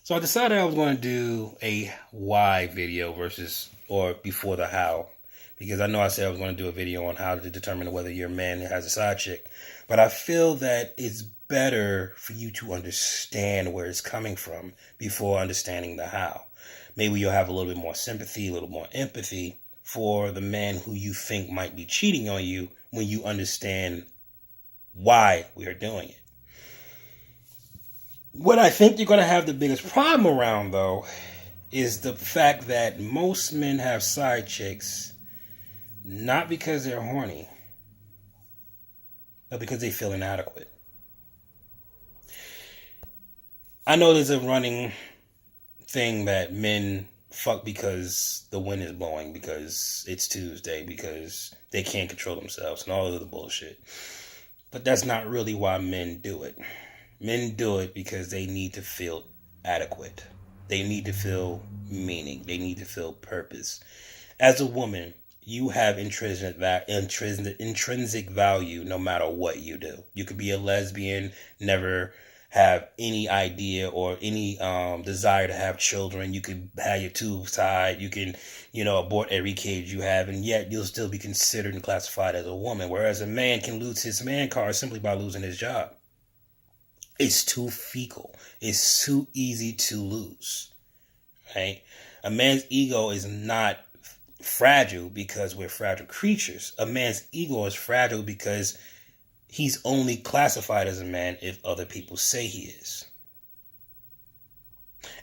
So I decided I was going to do a why video or before the how. Because I know I said I was going to do a video on how to determine whether your man has a side chick. But I feel that it's better for you to understand where it's coming from before understanding the how. Maybe you'll have a little bit more sympathy, a little more empathy for the man who you think might be cheating on you when you understand why we are doing it. What I think you're going to have the biggest problem around, though, is the fact that most men have side chicks not because they're horny, but because they feel inadequate. I know there's a running thing that men fuck because the wind is blowing, because it's Tuesday, because they can't control themselves, and all of the bullshit. But that's not really why men do it. Men do it because they need to feel adequate. They need to feel meaning. They need to feel purpose. As a woman, you have intrinsic value no matter what you do. You could be a lesbian, never have any idea or any desire to have children. You could have your tubes tied. You can, abort every kid you have, and yet you'll still be considered and classified as a woman. Whereas a man can lose his man card simply by losing his job. It's too fecal. It's too easy to lose, right? A man's ego is not fragile because we're fragile creatures. A man's ego is fragile because he's only classified as a man if other people say he is.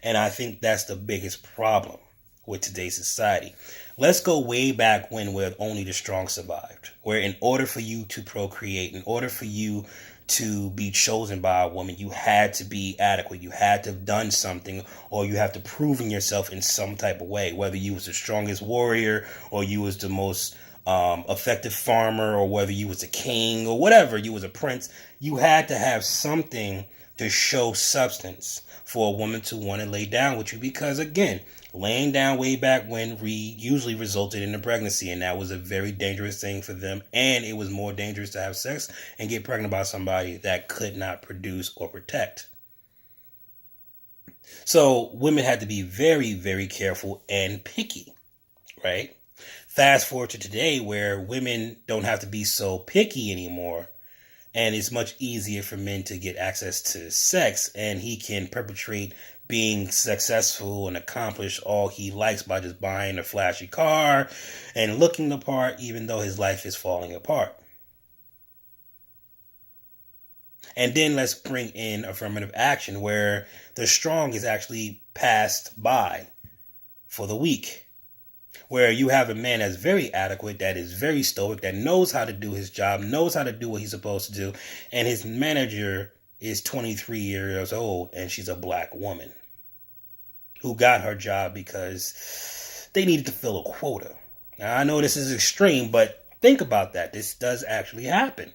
And I think that's the biggest problem with today's society. Let's go way back when only the strong survived. Where in order for you to procreate, in order for you to be chosen by a woman, you had to be adequate. You had to have done something, or you have to proven yourself in some type of way, whether you was the strongest warrior or you was the most effective farmer, or whether you was a king or whatever, you was a prince. You had to have something to show substance for a woman to want to lay down with you, because again, laying down way back when usually resulted in a pregnancy, and that was a very dangerous thing for them, and it was more dangerous to have sex and get pregnant by somebody that could not produce or protect. So women had to be very, very careful and picky, right? Fast forward to today, where women don't have to be so picky anymore, and it's much easier for men to get access to sex, and he can perpetrate being successful and accomplish all he likes by just buying a flashy car and looking the part, even though his life is falling apart. And then let's bring in affirmative action, where the strong is actually passed by for the weak. Where you have a man that's very adequate, that is very stoic, that knows how to do his job, knows how to do what he's supposed to do, and his manager is 23 years old, and she's a black woman who got her job because they needed to fill a quota. Now, I know this is extreme, but think about that. This does actually happen.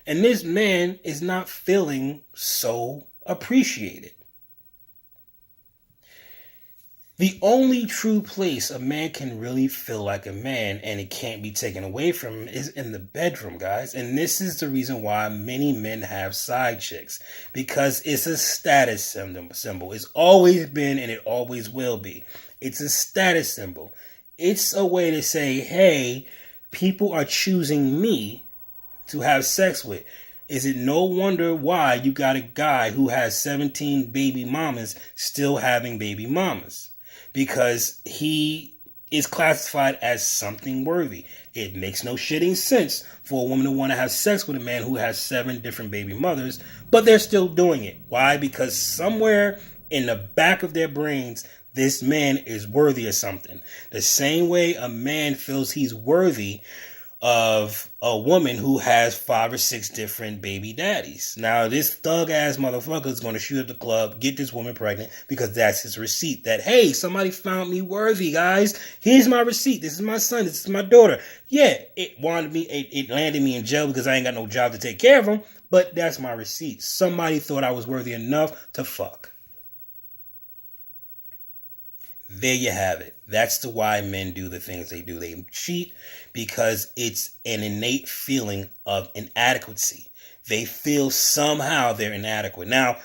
And this man is not feeling so appreciated. The only true place a man can really feel like a man, and it can't be taken away from him, is in the bedroom, guys. And this is the reason why many men have side chicks, because it's a status symbol. It's always been, and it always will be. It's a status symbol. It's a way to say, hey, people are choosing me to have sex with. Is it no wonder why you got a guy who has 17 baby mamas still having baby mamas? Because he is classified as something worthy. It makes no shitting sense for a woman to want to have sex with a man who has 7 different baby mothers, but they're still doing it. Why? Because somewhere in the back of their brains, this man is worthy of something. The same way a man feels he's worthy of a woman who has 5 or 6 different baby daddies. Now, this thug ass motherfucker is going to shoot up the club, get this woman pregnant, because that's his receipt. That, hey, somebody found me worthy, guys. Here's my receipt. This is my son. This is my daughter. Yeah, it landed me in jail because I ain't got no job to take care of him, but that's my receipt. Somebody thought I was worthy enough to fuck. There you have it. That's the why men do the things they do. They cheat because it's an innate feeling of inadequacy. They feel somehow they're inadequate. Now,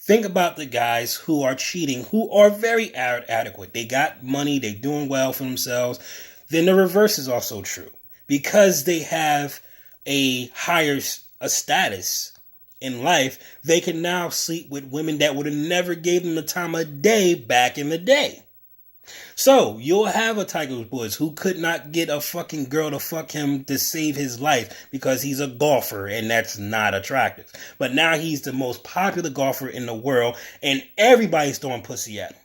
Think about the guys who are cheating, who are very adequate. They got money, they're doing well for themselves. Then the reverse is also true. Because they have a higher status in life, they can now sleep with women that would have never gave them the time of day back in the day. So, you'll have a Tiger Woods who could not get a fucking girl to fuck him to save his life because he's a golfer and that's not attractive. But now he's the most popular golfer in the world and everybody's throwing pussy at him.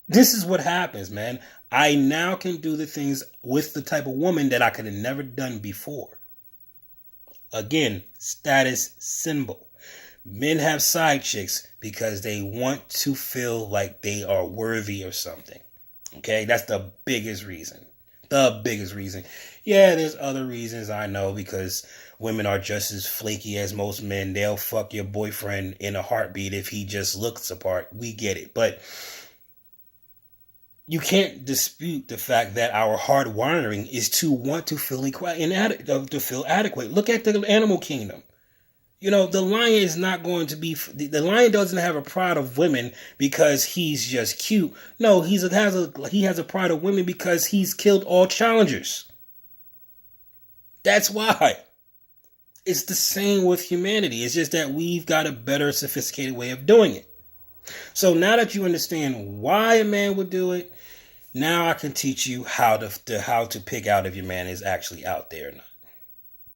This is what happens, man. I now can do the things with the type of woman that I could have never done before. Again, status symbol. Men have side chicks because they want to feel like they are worthy or something. Okay, that's the biggest reason. The biggest reason. Yeah, there's other reasons I know, because women are just as flaky as most men. They'll fuck your boyfriend in a heartbeat if he just looks apart. We get it. But you can't dispute the fact that our hardwiring is to want to feel adequate. Look at the animal kingdom. You know, the lion is not going to be... The lion doesn't have a pride of women because he's just cute. No, he has a pride of women because he's killed all challengers. That's why. It's the same with humanity. It's just that we've got a better, sophisticated way of doing it. So now that you understand why a man would do it, now I can teach you how to pick out if your man is actually out there or not.